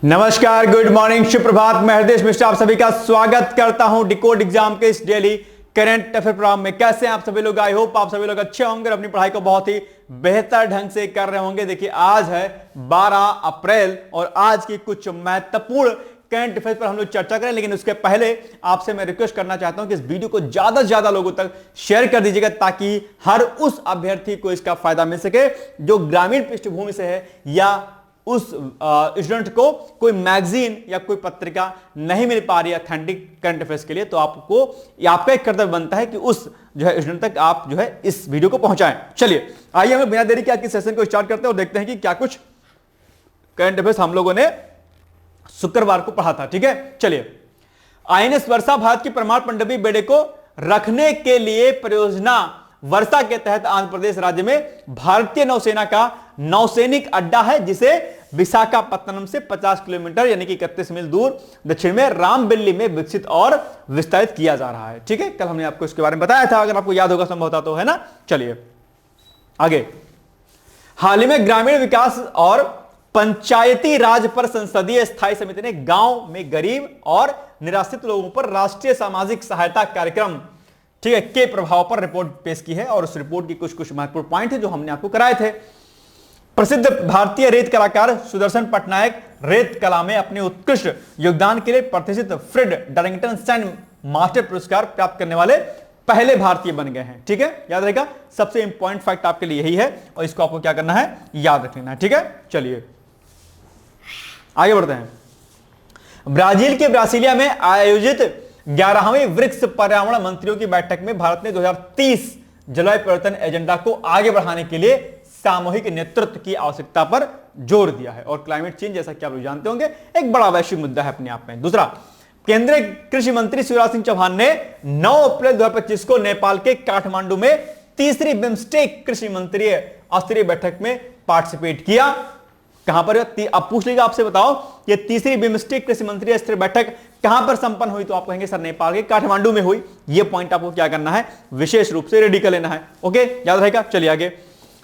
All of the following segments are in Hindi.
नमस्कार, गुड मॉर्निंग, सुप्रभात। मैं हृदय मिश्रा आप सभी का स्वागत करता हूं डिकोड एग्जाम के इस डेली करंट अफेयर प्रोग्राम में। कैसे हैं आप सभी लोग? आई होप आप सभी लोग अच्छे होंगे और अपनी पढ़ाई को बहुत ही बेहतर ढंग से कर रहे होंगे। देखिए, आज है 12 अप्रैल और आज की कुछ महत्वपूर्ण करंट अफेयर पर हम लोग चर्चा करें, लेकिन उसके पहले आपसे मैं रिक्वेस्ट करना चाहता हूं कि इस वीडियो को ज्यादा से ज्यादा लोगों तक शेयर कर दीजिएगा, ताकि हर उस अभ्यर्थी को इसका फायदा मिल सके जो ग्रामीण पृष्ठभूमि से है या उस स्टूडेंट को कोई मैगजीन या कोई पत्रिका नहीं मिल पा रही है ऑथेंटिक करंट अफेयर्स के लिए। तो आपको आपका एक कर्तव्य बनता है कि उस जो है स्टूडेंट तक आप जो है इस वीडियो को पहुंचाएं। चलिए, आइए हम बिना देरी के आज के सेशन को स्टार्ट करते हैं और देखते हैं कि क्या कुछ करंट अफेयर्स हम लोगों ने शुक्रवार को पढ़ा था। ठीक है, चलिए। आईएनएस वर्षा भारत की परमाणु पनडुब्बी बेड़े को रखने के लिए परियोजना वर्षा के तहत आंध्र प्रदेश राज्य में भारतीय नौसेना का नौसैनिक अड्डा है, जिसे विशाखापत्तनम से 50 किलोमीटर यानी कि 31 मील दूर दक्षिण में रामबिल्ली में विकसित और विस्तारित किया जा रहा है। ठीक है, कल हमने आपको इसके बारे में बताया था, अगर आपको याद होगा संभवतः तो, है ना। चलिए आगे। हाल ही में ग्रामीण विकास और पंचायती राज पर संसदीय स्थायी समिति ने गांव में गरीब और निराश्रित लोगों पर राष्ट्रीय सामाजिक सहायता कार्यक्रम, ठीक है, के प्रभाव पर रिपोर्ट पेश की है। और उस रिपोर्ट की कुछ महत्वपूर्ण पॉइंट है जो हमने आपको कराए थे। प्रसिद्ध भारतीय रेत कलाकार सुदर्शन पटनायक रेत कला में अपने उत्कृष्ट योगदान के लिए प्रतिष्ठित फ्रेड डार्लिंगटन सैंड मास्टर पुरस्कार प्राप्त करने वाले पहले भारतीय बन गए हैं। ठीक है, याद रहेगा, सबसे इंपॉर्टेंट फैक्ट आपके लिए यही है और इसको आपको क्या करना है, याद रख लेना है। ठीक है, चलिए आगे बढ़ते हैं। ब्राजील के ब्रासिलिया में आयोजित 11वीं ब्रिक्स पर्यावरण मंत्रियों की बैठक में भारत ने 2030 जलवायु परिवर्तन एजेंडा को आगे बढ़ाने के लिए सामूहिक नेतृत्व की आवश्यकता पर जोर दिया है। और क्लाइमेट चेंज, जैसा कि आप लोग जानते होंगे, एक बड़ा वैश्विक मुद्दा है अपने आप में। दूसरा, केंद्रीय कृषि मंत्री शिवराज सिंह चौहान ने 9 अप्रैल 2025 को नेपाल के काठमांडू में तीसरी बिम्स्टेक कृषि मंत्रीय स्तरीय बैठक में पार्टिसिपेट किया। कहां पर? अब पूछ लीजिएगा आपसे, बताओ ये तीसरी बिम्स्टेक कृषि मंत्री स्तरीय बैठक कहां पर संपन्न हुई? तो आप कहेंगे सर नेपाल के काठमांडू में हुई। ये पॉइंट आपको क्या करना है, विशेष रूप से रेडी कर लेना है। ओके, याद रहेगा। चलिए आगे।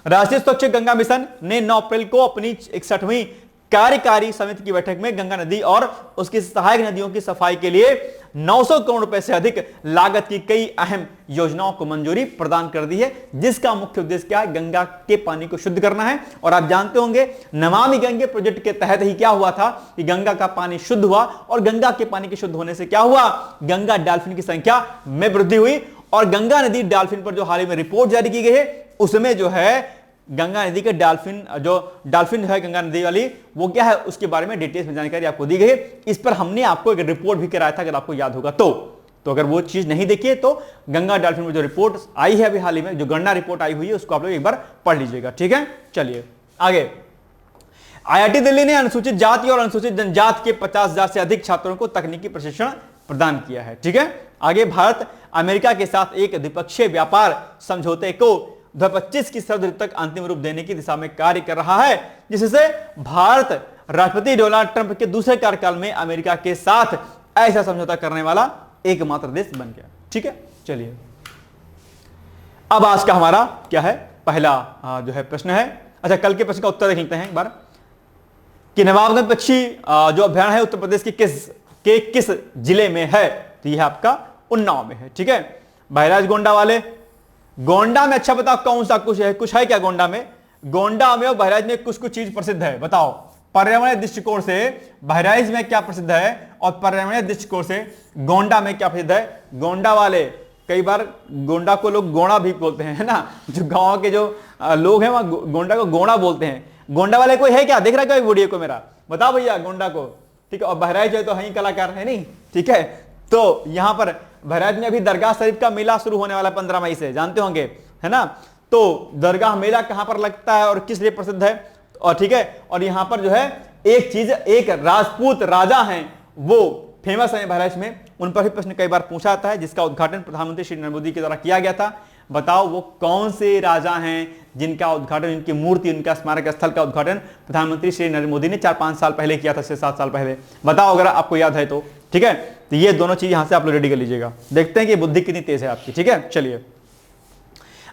राष्ट्रीय स्वच्छ गंगा मिशन ने 9 अप्रैल को अपनी 61वीं कार्यकारी समिति की बैठक में गंगा नदी और उसकी सहायक नदियों की सफाई के लिए 900 करोड़ रुपए से अधिक लागत की कई अहम योजनाओं को मंजूरी प्रदान कर दी है, जिसका मुख्य उद्देश्य क्या है, गंगा के पानी को शुद्ध करना है। और आप जानते होंगे नमामि गंगे प्रोजेक्ट के तहत ही क्या हुआ था कि गंगा का पानी शुद्ध हुआ, और गंगा के पानी के शुद्ध होने से क्या हुआ, गंगा डॉल्फिन की संख्या में वृद्धि हुई। और गंगा नदी डॉल्फिन पर जो हाल ही में रिपोर्ट जारी की गई है, उसमें जो है गंगा नदी के डॉल्फिन है गंगा नदी वाली, वो क्या है, उसके बारे में डिटेल्स में जानकारी आपको दी गई है। इस पर हमने आपको एक रिपोर्ट भी कराया था, अगर आपको याद होगा तो अगर वो चीज नहीं देखी है तो गंगा डॉल्फिन में जो रिपोर्ट आई है अभी हाल ही में, जो गणना रिपोर्ट आई हुई है, उसको आप लोग एक बार पढ़ लीजिएगा। ठीक है, चलिए आगे। आईआईटी दिल्ली ने अनुसूचित जाति और अनुसूचित जनजाति के 50,000 से अधिक छात्रों को तकनीकी प्रशिक्षण प्रदान किया है। ठीक है, आगे। भारत अमेरिका के साथ एक द्विपक्षीय व्यापार समझौते को 2025 की शरद ऋतु तक अंतिम रूप देने की दिशा में कार्य कर रहा है, जिससे भारत राष्ट्रपति डोनाल्ड ट्रंप के दूसरे कार्यकाल में अमेरिका के साथ ऐसा समझौता करने वाला एकमात्र देश बन गया। ठीक है, चलिए अब आज का हमारा क्या है, पहला जो है प्रश्न है। अच्छा, कल के प्रश्न का उत्तर देख लेते हैं एक बार कि नवाबगंज पक्षी जो अभ्यारण्य है उत्तर प्रदेश के किस जिले में है? तो यह आपका उन्नाव में है। ठीक है, बहराइच गोंडा वाले, गोंडा में अच्छा बताओ कौन सा कुछ है क्या गोंडा में? गोंडा में और बहराइच में कुछ चीज प्रसिद्ध है, बताओ। पर्यावरणीय दृष्टिकोण से बहराइच में क्या प्रसिद्ध है और पर्यावरणीय दृष्टिकोण से गोंडा में क्या प्रसिद्ध है? गोंडा वाले, कई बार गोंडा को लोग गोंडा भी बोलते हैं, है ना। जो गांव के जो लोग हैं वहां गोंडा को गोंडा बोलते हैं। गोंडा वाले कोई है क्या? देख रहा है वीडियो को मेरा? बताओ भैया गोंडा को। ठीक है, और बहराइच है तो है कलाकार है नहीं। ठीक है, तो यहां पर बहराइच में अभी दरगाह शरीफ का मेला शुरू होने वाला 15 मई से, जानते होंगे, है ना। तो दरगाह मेला कहां पर लगता है और किस लिए प्रसिद्ध है? और ठीक है, और यहां पर जो है एक राजपूत राजा हैं, वो फेमस है बहराइच में, उन पर भी प्रश्न कई बार पूछा जाता है, जिसका उद्घाटन प्रधानमंत्री श्री नरेंद्र मोदी के द्वारा किया गया था। बताओ वो कौन से राजा हैं जिनका उद्घाटन, इनकी मूर्ति, उनका स्मारक स्थल का उद्घाटन प्रधानमंत्री श्री नरेंद्र मोदी ने 4-5 साल पहले किया था, 6-7 साल पहले? बताओ अगर आपको याद है तो। ठीक है, तो ये दोनों चीज यहां से आप लोग रेडी कर लीजिएगा। देखते हैं कि बुद्धि कितनी तेज है आपकी। ठीक है, चलिए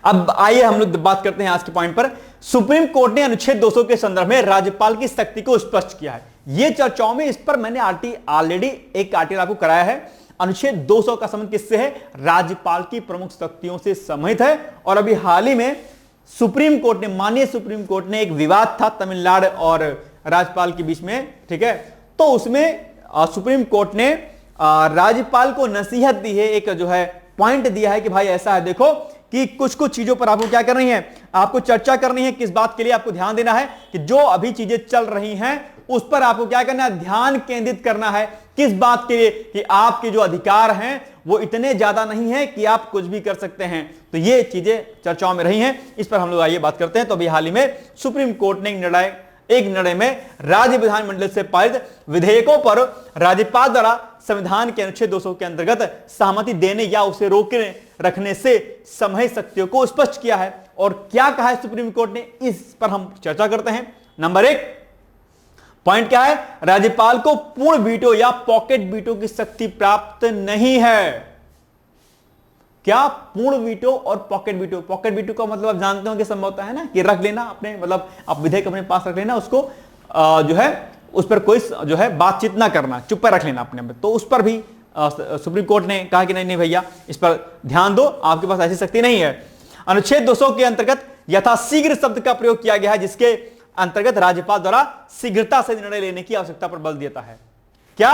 अब आइए हम लोग बात करते हैं आज के पॉइंट पर। सुप्रीम कोर्ट ने अनुच्छेद 200 के संदर्भ में राज्यपाल की शक्ति को स्पष्ट किया है। ये चर्चाओं में, इस पर मैंने ऑलरेडी एक आर्टिकल आपको कराया है। अनुच्छेद 200 का संबंध किससे है? राज्यपाल की प्रमुख शक्तियों से संबंधित है। और अभी हाल ही में सुप्रीम कोर्ट ने, माननीय सुप्रीम कोर्ट ने, एक विवाद था तमिलनाडु और राज्यपाल के बीच में, ठीक है, तो उसमें सुप्रीम कोर्ट ने राज्यपाल को नसीहत दी है, एक जो है पॉइंट दिया है कि भाई ऐसा है, देखो कि कुछ कुछ चीजों पर आपको क्या करनी है, आपको चर्चा करनी है। किस बात के लिए आपको ध्यान देना है कि जो अभी चीजें चल रही हैं उस पर आपको क्या करना है, ध्यान केंद्रित करना है। किस बात के लिए? कि आपके जो अधिकार हैं वो इतने ज्यादा नहीं है कि आप कुछ भी कर सकते हैं। तो ये चीजें चर्चाओं में रही हैं, इस पर हम लोग आइए बात करते हैं। तो अभी हाल ही में सुप्रीम कोर्ट ने एक निर्णय में राज्य विधानमंडल से पारित विधेयकों पर राज्यपाल द्वारा संविधान के अनुच्छेद 200 के अंतर्गत सहमति देने या उसे रोकने रखने से संबंधित शक्तियों को स्पष्ट किया है। और क्या कहा है सुप्रीम कोर्ट ने, इस पर हम चर्चा करते हैं। नंबर 1 पॉइंट क्या है? राज्यपाल को पूर्ण वीटो या पॉकेट वीटो की शक्ति प्राप्त नहीं है। क्या? पूर्ण वीटो और पॉकेट वीटो। पॉकेट वीटो का मतलब आप जानते हो कि संभवतः है ना कि रख लेना अपने, मतलब आप विधेयक अपने पास रख लेना, उसको जो है उस पर कोई जो है बातचीत ना करना, चुप पर रख लेना अपने में। तो उस पर भी सुप्रीम कोर्ट ने कहा कि नहीं नहीं भैया, इस पर ध्यान दो, आपके पास ऐसी शक्ति नहीं है। अनुच्छेद 200 के अंतर्गत यथाशीघ्र शब्द का प्रयोग किया गया है, जिसके अंतर्गत राज्यपाल द्वारा शीघ्रता से निर्णय लेने की आवश्यकता पर बल देता है। क्या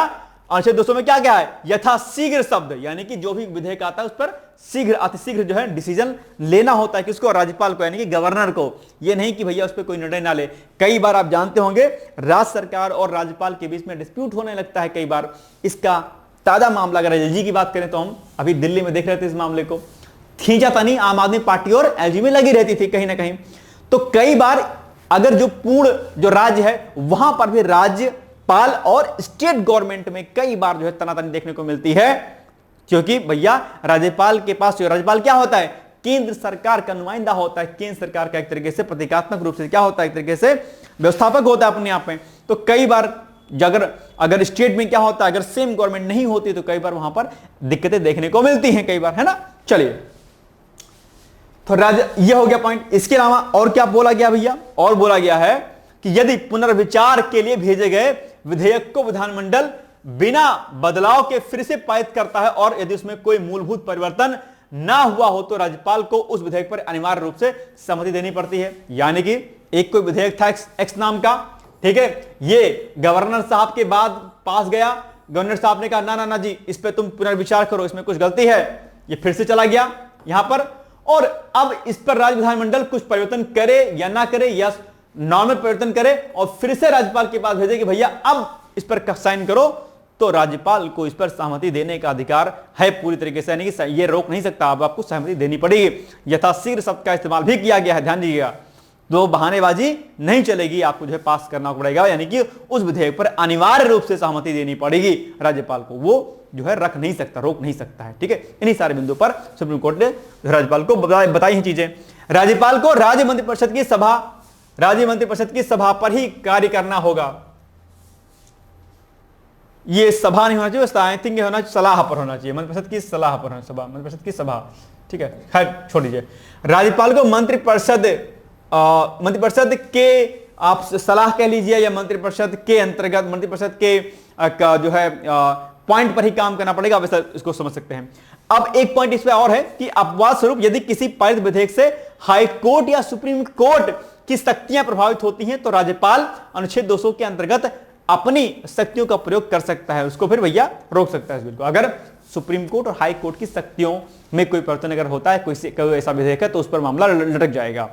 अनुच्छेद 200 में क्या है? यथाशीघ्र शब्द, यानी कि जो भी विधेयक आता है उस पर शीघ्र, अतिशीघ्र जो है डिसीजन लेना होता है। किसको? राज्यपाल को, यानी कि गवर्नर को। यह नहीं कि भैया उस पर कोई निर्णय ना ले। कई बार आप जानते होंगे राज्य सरकार और राज्यपाल के बीच में डिस्प्यूट होने लगता है। कई बार इसका ताजा मामला, अगर एलजी की बात करें तो हम अभी दिल्ली में देख रहे थे इस मामले को, खींचातानी आम आदमी पार्टी और एलजी में लगी रहती थी कहीं ना कहीं। तो कई बार अगर जो पूर्ण जो राज्य है वहां पर भी राज्यपाल और स्टेट गवर्नमेंट में कई बार जो है तनातनी देखने को मिलती है, क्योंकि भैया राज्यपाल के पास, राज्यपाल क्या होता है? केंद्र सरकार का नुमाइंदा होता है। केंद्र सरकार का एक तरीके से प्रतीकात्मक रूप से क्या होता है, एक तरीके से व्यवस्थापक होता है अपने आप में। तो कई बार अगर स्टेट में क्या होता है, अगर सेम गवर्नमेंट नहीं होती तो कई बार वहां पर दिक्कतें देखने को मिलती हैं कई बार, है ना। चलिए, तो यह हो गया पॉइंट। इसके अलावा और क्या बोला गया भैया? और बोला गया है कि यदि पुनर्विचार के लिए भेजे गए विधेयक को विधानमंडल बिना बदलाव के फिर से पारित करता है और यदि उसमें कोई मूलभूत परिवर्तन ना हुआ हो तो राज्यपाल को उस विधेयक पर अनिवार्य रूप से सहमति देनी पड़ती है। यानी कि एक कोई विधेयक था एक्स नाम का, ठीक है, ये गवर्नर साहब के बाद पास गया, गवर्नर साहब ने कहा ना ना ना जी, इस पे तुम पुनर्विचार करो, इसमें कुछ गलती है, ये फिर से चला गया यहां पर, और अब इस पर राज्य विधानमंडल कुछ परिवर्तन करे या ना करे, या नॉर्मल परिवर्तन करे और फिर से राज्यपाल के पास भेजे कि भैया अब इस पर साइन करो, तो राज्यपाल को इस पर सहमति देने का अधिकार है पूरी तरीके से, यानी कि ये रोक नहीं सकता, अब आपको सहमति देनी पड़ेगी। यथाशीघ्र शब्द का इस्तेमाल भी किया गया है, ध्यान दीजिएगा। तो बहानेबाजी नहीं चलेगी, आपको जो है पास करना पड़ेगा, यानी कि उस विधेयक पर अनिवार्य रूप से सहमति देनी पड़ेगी राज्यपाल को, वो जो है रख नहीं सकता, रोक नहीं सकता है, ठीक है। इन्हीं सारे बिंदु पर सुप्रीम कोर्ट ने राज्यपाल को बताई हैं चीजें। राज्यपाल को राज्य मंत्रिपरिषद की सभा पर ही कार्य करना होगा। ये सभा नहीं होना चाहिए, आई थिंक होना सलाह पर होना चाहिए, मंत्रिपरिषद की सलाह पर होना, सभा मंत्रिपरिषद की सभा, ठीक है, खैर छोड़ दीजिए। राज्यपाल को मंत्रिपरिषद के आप सलाह कह लीजिए या मंत्रिपरिषद के अंतर्गत मंत्रिपरिषद के जो है पॉइंट पर ही काम करना पड़ेगा, वैसा इसको समझ सकते हैं। अब एक पॉइंट इसमें और है कि अपवाद स्वरूप यदि किसी पारित विधेयक से हाई कोर्ट या सुप्रीम कोर्ट की शक्तियां प्रभावित होती हैं तो राज्यपाल अनुच्छेद 200 के अंतर्गत अपनी शक्तियों का प्रयोग कर सकता है, उसको फिर भैया रोक सकता है इस बिल को। अगर सुप्रीम कोर्ट और हाई कोर्ट की शक्तियों में कोई परिवर्तन अगर होता है, कोई ऐसा विधेयक है, तो उस पर मामला लटक जाएगा।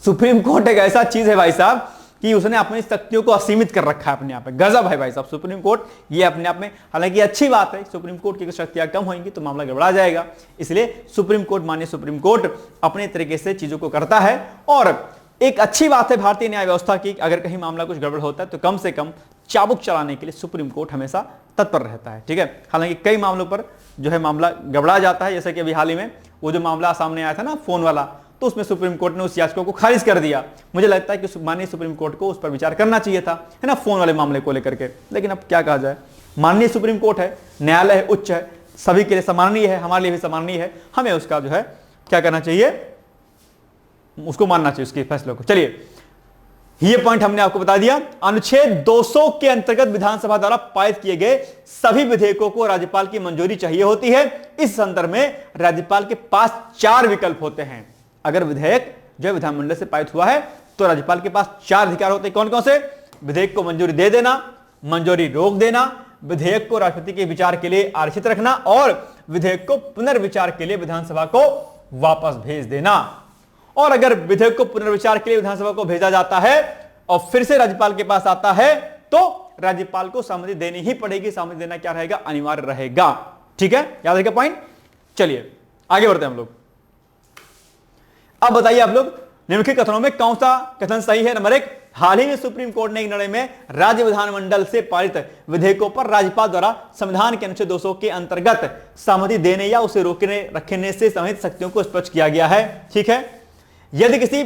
सुप्रीम कोर्ट एक ऐसा चीज है भाई साहब कि उसने अपनी शक्तियों को असीमित कर रखा है अपने आप में, गजब है भाई साहब सुप्रीम कोर्ट, ये अपने आप में, हालांकि अच्छी बात है, सुप्रीम कोर्ट की शक्तियां कम होंगी तो मामला गड़बड़ा जाएगा, इसलिए सुप्रीम कोर्ट, माननीय सुप्रीम कोर्ट अपने तरीके से चीजों को करता है। और एक अच्छी बात है भारतीय न्याय व्यवस्था की, अगर कहीं मामला कुछ गड़बड़ होता है तो कम से कम चाबुक चलाने के लिए सुप्रीम कोर्ट हमेशा तत्पर रहता है, ठीक है। हालांकि कई मामलों पर जो है मामला गड़बड़ा जाता है, जैसे कि अभी हाल ही में वो जो मामला सामने आया था ना फोन वाला, तो उसमें सुप्रीम कोर्ट ने उस याचिका को खारिज कर दिया। मुझे लगता है कि माननीय सुप्रीम कोर्ट को उस पर विचार करना चाहिए था, है ना, फोन वाले मामले को लेकर के, लेकिन अब क्या कहा जाए, माननीय सुप्रीम कोर्ट है, न्यायालय है, उच्च है, सभी के लिए सम्माननीय है, हमारे लिए भी सम्माननीय है, हमें उसका जो है क्या करना चाहिए, उसको मानना चाहिए उसके फैसलों को। चलिए, ये पॉइंट हमने आपको बता दिया। अनुच्छेद 200 के अंतर्गत विधानसभा द्वारा पारित किए गए सभी विधेयकों को राज्यपाल की मंजूरी चाहिए होती है। इस संदर्भ में राज्यपाल के पास 4 विकल्प होते हैं। अगर विधेयक जो विधानमंडल से पारित हुआ है तो राज्यपाल के पास 4 अधिकार होते हैं। कौन कौन से? विधेयक को मंजूरी दे देना, मंजूरी रोक देना, विधेयक को राष्ट्रपति के विचार के लिए आरक्षित रखना और विधेयक को पुनर्विचार के लिए विधानसभा को वापस भेज देना। और अगर विधेयक को पुनर्विचार के लिए विधानसभा को भेजा जाता है और फिर से राज्यपाल के पास आता है तो राज्यपाल को सहमति देनी ही पड़ेगी। सहमति देना क्या रहेगा? अनिवार्य रहेगा। ठीक है, याद रखिए पॉइंट। चलिए आगे बढ़ते हैं हम लोग। अब बताइए आप लोग निम्नलिखित कथनों में कौन सा कथन सही है? नंबर 1, हाल ही में सुप्रीम कोर्ट ने एक निर्णय में राज्य विधानमंडल से पारित विधेयकों पर राज्यपाल द्वारा संविधान के अनुच्छेद 200 के अंतर्गत सहमति देने या उसे रोकने रखने से संबंधित शक्तियों को स्पष्ट किया गया है। ठीक है, यदि किसी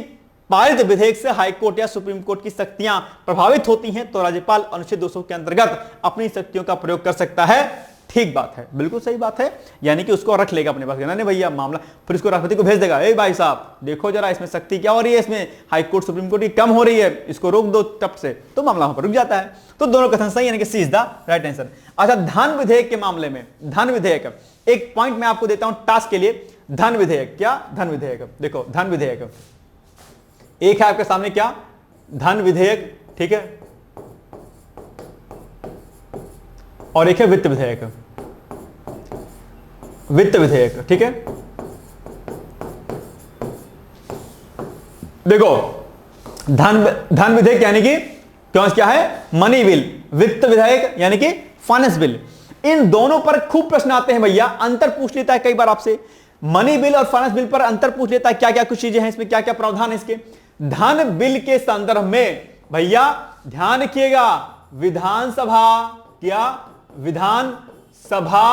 पारित विधेयक से हाईकोर्ट या सुप्रीम कोर्ट की शक्तियां प्रभावित होती हैं तो राज्यपाल अनुच्छेद 200 के अंतर्गत अपनी शक्तियों का प्रयोग कर सकता है। ठीक बात है, बिल्कुल सही बात है। यानी कि उसको रख लेगा अपने पास, नहीं भैया मामला, फिर उसको राष्ट्रपति को भेज देगा, ए भाई साहब देखो जरा इसमें शक्ति क्या हो रही है, इसमें हाईकोर्ट सुप्रीम कोर्ट की कम हो रही है, इसको रोक दो टप से, तो मामला वहां पर रुक जाता है। तो दोनों कथन सही, यानी कि C is the right answer. अच्छा, धन विधेयक के मामले में, धन विधेयक, एक पॉइंट मैं आपको देता हूं टास्क के लिए। धन विधेयक, क्या धन विधेयक? देखो धन विधेयक एक है आपके सामने, क्या धन विधेयक, ठीक है, और एक है वित्त विधेयक, वित्त विधेयक। ठीक है, देखो धन विधेयक यानी कि क्या है? Money bill. वित्त विधेयक यानी कि फाइनेंस बिल। इन दोनों पर खूब प्रश्न आते हैं भैया, अंतर पूछ लेता है कई बार आपसे। मनी बिल और फाइनेंस बिल पर अंतर पूछ लेता है, क्या क्या कुछ चीजें हैं इसमें, क्या क्या प्रावधान है इसके। धन बिल के संदर्भ में भैया ध्यान रखिएगा, विधानसभा, क्या विधानसभा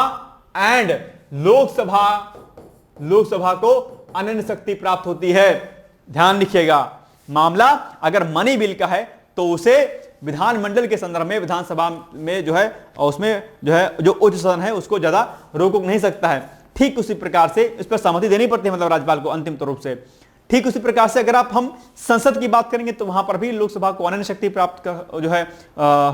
एंड लोकसभा को अनन्य शक्ति प्राप्त होती है। ध्यान रखिएगा, मामला अगर मनी बिल का है तो उसे विधानमंडल के संदर्भ में विधानसभा में जो है, और उसमें जो है जो उच्च सदन है उसको ज्यादा रोक नहीं सकता है। ठीक उसी प्रकार से इस पर सहमति देनी पड़ती है, मतलब राज्यपाल को अंतिम रूप से। ठीक उसी प्रकार से अगर हम संसद की बात करेंगे तो वहां पर भी लोकसभा को अनन्य शक्ति प्राप्त जो है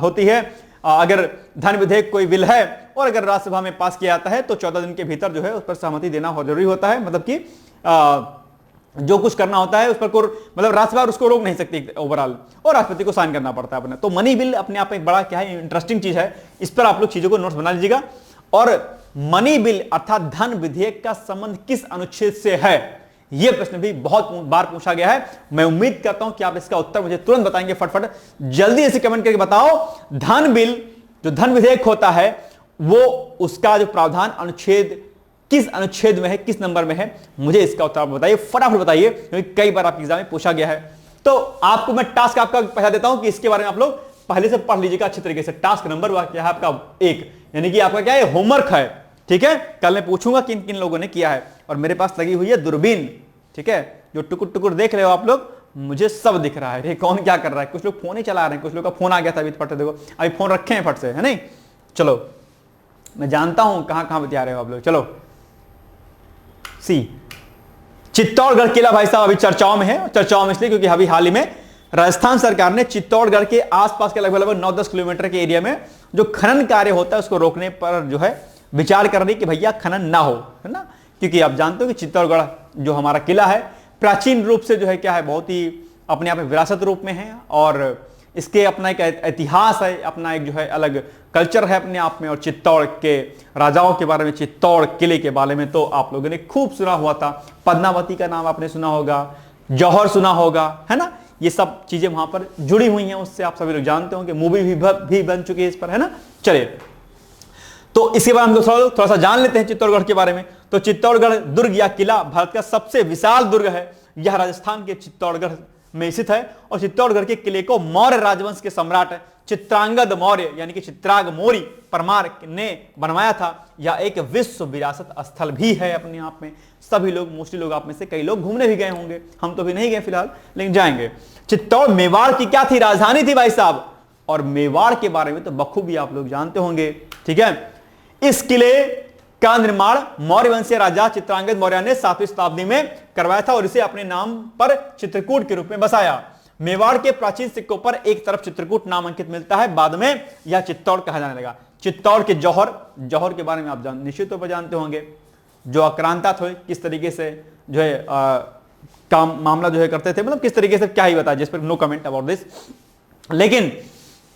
होती है। अगर धन विधेयक कोई बिल है और अगर राज्यसभा में पास किया जाता है तो 14 दिन के भीतर जो है उस पर सहमति देना बहुत जरूरी होता है। मतलब कि जो कुछ करना होता है उस पर मतलब राज्यसभा उसको रोक नहीं सकती ओवरऑल, और राष्ट्रपति को साइन करना पड़ता है अपने। तो मनी बिल अपने आप में एक बड़ा क्या है, इंटरेस्टिंग चीज है। इस पर आप लोग चीजों को नोट्स बना लीजिएगा। और मनी बिल अर्थात धन विधेयक का संबंध किस अनुच्छेद से है, यह प्रश्न भी बहुत बार पूछा गया है। मैं उम्मीद करता हूं कि आप इसका उत्तर मुझे तुरंत बताएंगे, फटफट जल्दी ऐसे कमेंट करके बताओ। धन बिल जो धन विधेयक होता है वो उसका जो प्रावधान अनुच्छेद किस अनुच्छेद में है, किस नंबर में है, मुझे इसका उत्तर बताइए, फटाफट बताइए, क्योंकि कई बार आपके एग्जाम में पूछा गया है। तो आपको मैं टास्क आपका पहला देता हूं कि इसके बारे में आप लोग पहले से पढ़ लीजिएगा अच्छे तरीके से। टास्क नंबर क्या है आपका 1, यानी कि आपका क्या है, होमवर्क है। ठीक है, कल मैं पूछूंगा किन किन लोगों ने किया है, और मेरे पास लगी हुई है दूरबीन। ठीक है, जो टुकुर टुकुर देख रहे हो आप लोग, मुझे सब दिख रहा है कौन क्या कर रहा है। कुछ लोग फोन ही चला रहे हैं, कुछ लोग का फोन आ गया था अभी, फट देखो अभी फोन रखे हैं फट से, है नहीं। चलो मैं जानता हूं कहां कहां बता रहे हो आप लोग। चलो सी, चित्तौड़गढ़ किला भाई साहब अभी चर्चाओं में है। चर्चाओं में इसलिए क्योंकि अभी हाल ही में राजस्थान सरकार ने चित्तौड़गढ़ के आसपास के लगभग 9-10 किलोमीटर के एरिया में जो खनन कार्य होता है उसको रोकने पर जो है विचार कर रही कि भैया खनन ना हो, है ना। क्योंकि आप जानते हो कि चित्तौड़गढ़ जो हमारा किला है प्राचीन रूप से जो है क्या है, बहुत ही अपने आप में विरासत रूप में है, और इसके अपना एक इतिहास है, अपना एक जो है अलग कल्चर है अपने आप में। और चित्तौड़ के राजाओं के बारे में, चित्तौड़ किले के बारे में तो आप लोगों ने खूब सुना हुआ था। पद्मावती का नाम आपने सुना होगा, जौहर सुना होगा, है ना। ये सब चीजें वहां पर जुड़ी हुई हैं, उससे आप सभी लोग जानते होंगे, मूवी भी बन चुकी है इस पर, है ना। चलिए, तो इसके बारे में हम थोड़ा सा जान लेते हैं चित्तौड़गढ़ के बारे में। तो चित्तौड़गढ़ दुर्ग या किला भारत का सबसे विशाल दुर्ग है। यह राजस्थान के चित्तौड़गढ़ में स्थित है, और चित्तौड़गढ़ के किले को मौर्य राजवंश के सम्राट चित्रांगद मौर्य यानी कि चित्रांग मौर्य परमार ने बनवाया था। यह एक विश्व विरासत स्थल भी है अपने आप में। सभी लोग, मोस्टली लोग आप में से कई लोग घूमने भी गए होंगे, हम तो भी नहीं गए फिलहाल, लेकिन जाएंगे। चित्तौड़ मेवाड़ की क्या थी, राजधानी थी भाई साहब, और मेवाड़ के बारे में तो बखूबी आप लोग जानते होंगे। ठीक है, इस किले का निर्माण मौर्य वंशीय राजा चित्रांगद मौर्य ने 7वीं शताब्दी में करवाया था, और इसे अपने नाम पर चित्रकूट के रूप में बसाया। मेवाड़ के प्राचीन सिक्कों पर एक तरफ चित्रकूट नाम अंकित मिलता है, बाद में यह चित्तौड़ कहा जाने लगा। चित्तौड़ के जौहर के बारे में आप निश्चित तौर पर जानते होंगे, जो आक्रांता थे, किस तरीके से जो है काम मामला जो है करते थे, मतलब किस तरीके से क्या ही बताया, जिस पर नो कमेंट अबाउट दिस। लेकिन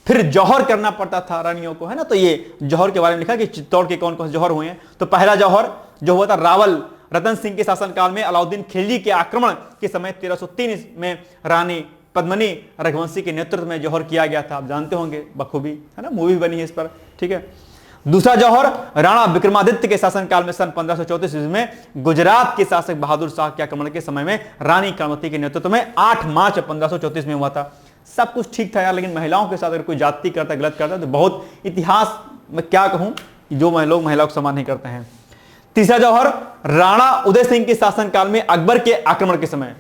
फिर जौहर करना पड़ता था रानियों को, है ना। तो ये जौहर के बारे में लिखा कि चित्तौड़ के कौन कौन से जौहर हुए हैं। तो पहला जौहर जो हुआ था रावल रतन सिंह के शासनकाल में अलाउद्दीन खिलजी के आक्रमण के समय 1303 में रानी पद्मनी रघुवंशी के नेतृत्व में जौहर किया गया था, आप जानते होंगे बखूबी, है ना, मूवी बनी है इस पर, ठीक है। दूसरा जौहर राणा विक्रमादित्य के शासनकाल में सन 1534 ईस्वी में गुजरात के शासक बहादुर शाह के आक्रमण के समय में रानी कलमती के नेतृत्व में 8 मार्च 1534 में हुआ था। सब कुछ ठीक था यार, लेकिन महिलाओं के साथ अगर कोई जाति करता, गलत करता, तो बहुत इतिहास में क्या कहूं, जो लोग महिलाओं को सम्मान नहीं करते हैं। तीसरा जौहर राणा उदय सिंह के शासनकाल में अकबर के आक्रमण के समय,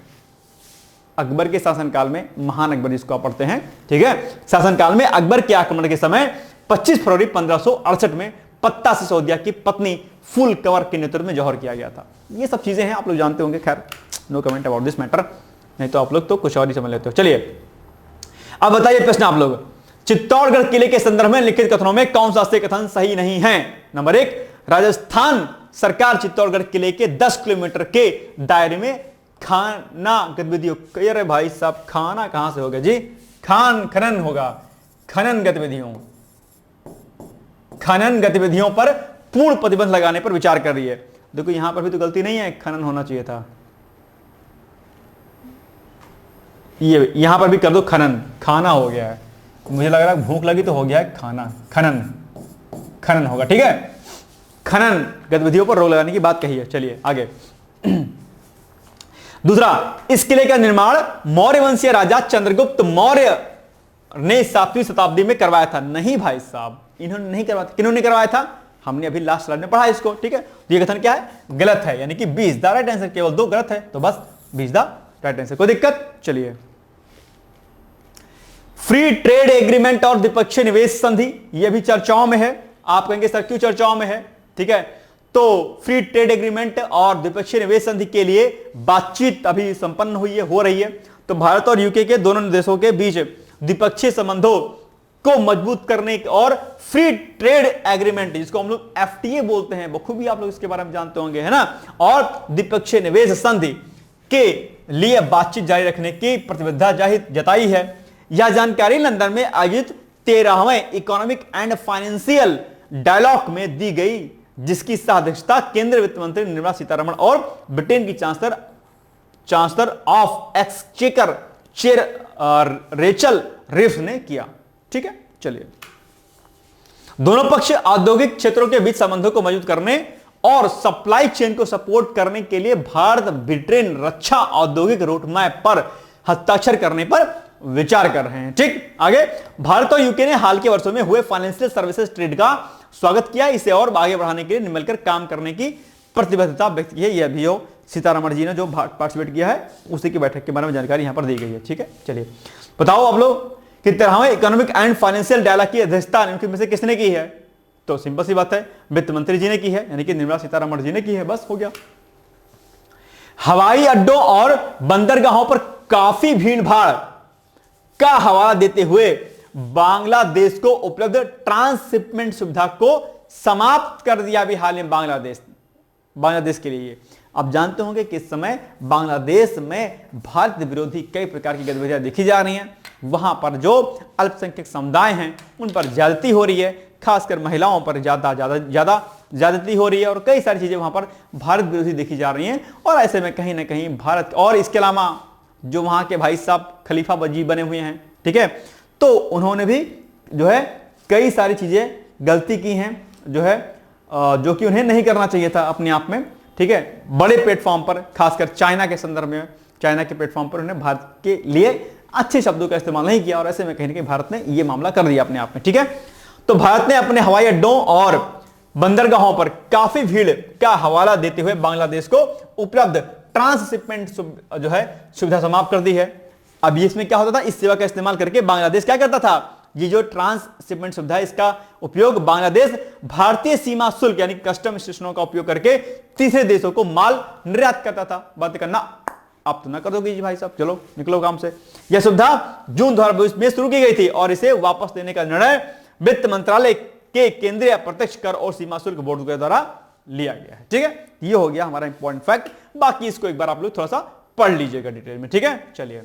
अकबर के शासनकाल में, महान अकबर जिसको आप पढ़ते हैं, ठीक है, शासनकाल में अकबर के आक्रमण के समय 25 फरवरी 1568 में पत्ता सिसोदिया की पत्नी फुल कंवर के नेतृत्व में जौहर किया गया था। ये सब चीजें हैं, आप लोग जानते होंगे, खैर no comment about this matter, नहीं तो आप लोग तो कुछ और ही समझ लेते हो। चलिए अब बताइए प्रश्न आप लोग, चित्तौड़गढ़ किले के संदर्भ में लिखित कथनों में कौन सा से कथन सही नहीं है? नंबर 1, राजस्थान सरकार चित्तौड़गढ़ किले के 10 किलोमीटर के दायरे में खाना गतिविधियों, अरे भाई साहब खाना कहां से होगा जी, खनन होगा, खनन गतिविधियों पर पूर्ण प्रतिबंध लगाने पर विचार कर रही है। देखो यहां पर भी तो गलती नहीं है, खनन होना चाहिए था, ये यहां पर भी कर दो खनन, खाना हो गया है, मुझे लग रहा है भूख लगी तो हो गया है खाना, खनन होगा, ठीक है, खनन गतिविधियों पर रोक लगाने की बात कही है। चलिए आगे। दूसरा, इस किले का निर्माण मौर्य वंशीय राजा चंद्रगुप्त मौर्य ने 7वीं शताब्दी में करवाया था। नहीं भाई साहब, इन्होंने नहीं करवाया था, किन्होंने करवाया था? हमने अभी लास्ट स्लाइड में पढ़ा इसको, ठीक है। तो ये कथन क्या है? गलत है, यानी कि 20 द राइट आंसर, केवल 2 गलत है, तो बस 20 द राइट आंसर, कोई दिक्कत? चलिए, फ्री ट्रेड एग्रीमेंट और द्विपक्षीय निवेश संधि, यह भी चर्चाओं में है। आप कहेंगे सर क्यों चर्चाओं में है, ठीक है। तो फ्री ट्रेड एग्रीमेंट और द्विपक्षीय निवेश संधि के लिए बातचीत अभी संपन्न हुई है, हो रही है। तो भारत और यूके के दोनों देशों के बीच द्विपक्षीय संबंधों को मजबूत करने और फ्री ट्रेड एग्रीमेंट, जिसको हम लोग एफटीए बोलते हैं, बखूबी आप लोग इसके बारे में जानते होंगे, है ना, और द्विपक्षीय निवेश संधि के लिए बातचीत जारी रखने की प्रतिबद्धता जताई है। यह जानकारी लंदन में आयोजित 13वें इकोनॉमिक एंड फाइनेंशियल डायलॉग में दी गई, जिसकी अध्यक्षता केंद्रीय वित्त मंत्री निर्मला सीतारमण और ब्रिटेन की chancellor of exchequer chair Rachel रिव्स ने किया, ठीक है। चलिए, दोनों पक्ष औद्योगिक क्षेत्रों के बीच संबंधों को मजबूत करने और सप्लाई चेन को सपोर्ट करने के लिए भारत ब्रिटेन रक्षा औद्योगिक रोडमैप पर हस्ताक्षर करने पर विचार कर रहे हैं, ठीक। आगे, भारत और यूके ने हाल के वर्षों में हुए फाइनेंशियल सर्विसेज ट्रेड का स्वागत किया, इसे और आगे बढ़ाने के लिए मिलकर काम करने की प्रतिबद्धता व्यक्त की है। यह भी हो सीतारमण जी ने जो पार्टिसिपेट किया है, उसी की बैठक के बारे में जानकारी यहां पर दी गई है, ठीक है। चलिए बताओ आप लोग कि 13वें इकोनॉमिक एंड फाइनेंशियल डायलॉग की अध्यक्षता इनमें से किसने की है? तो सिंपल सी बात है, वित्त मंत्री जी ने की है, यानी कि निर्मला सीतारमण जी ने की है, बस हो गया। हवाई अड्डों और बंदरगाहों पर काफी भीड़ भाड़ का हवाला देते हुए बांग्लादेश को उपलब्ध ट्रांसशिपमेंट सुविधा को समाप्त कर दिया अभी हाल में बांग्लादेश के लिए। आप जानते होंगे कि इस समय बांग्लादेश में भारत विरोधी कई प्रकार की गतिविधियां देखी जा रही हैं। वहां पर जो अल्पसंख्यक समुदाय हैं उन पर ज्यादती हो रही है, खासकर महिलाओं पर ज्यादती हो रही है, और कई सारी चीजें वहां पर भारत विरोधी देखी जा रही हैं। और ऐसे में कहीं ना कहीं भारत, और इसके अलावा जो वहां के भाई साहब खलीफा वजी बने हुए हैं, ठीक है, तो उन्होंने भी जो है कई सारी चीजें गलती की हैं, जो कि उन्हें नहीं करना चाहिए था अपने आप में, ठीक है। बड़े प्लेटफॉर्म पर, खासकर चाइना के संदर्भ में, चाइना के प्लेटफॉर्म पर उन्हें भारत के लिए अच्छे शब्दों का इस्तेमाल नहीं किया, और ऐसे में कहीं ना कहीं भारत ने यह मामला कर दिया अपने आप में, ठीक है। तो भारत ने अपने हवाई अड्डों और बंदरगाहों पर काफी भीड़ का हवाला देते हुए बांग्लादेश को उपलब्ध ट्रांसशिपमेंट जो है सुविधा समाप्त कर दी है। अब इसमें क्या होता था, इस सेवा का इस्तेमाल करके बांग्लादेश क्या करता था, ये जो ट्रांसशिपमेंट सुविधा है, इसका उपयोग बांग्लादेश भारतीय सीमा शुल्क यानी कस्टम स्टेशनों का उपयोग करके तीसरे देशों को माल निर्यात करता था। बात करना आप तो ना कर दोगे जी भाई साहब, चलो निकलो काम से। यह सुविधा जून 2022 में शुरू की गई थी और इसे वापस लेने का निर्णय वित्त मंत्रालय के केंद्रीय अप्रत्यक्ष कर और सीमा शुल्क बोर्ड के द्वारा लिया गया है। ठीक है, ये हो गया हमारा इंपॉर्टेंट फैक्ट। बाकी इसको एक बार आप लोग थोड़ा सा पढ़ लीजिएगा डिटेल में। ठीक है, चलिए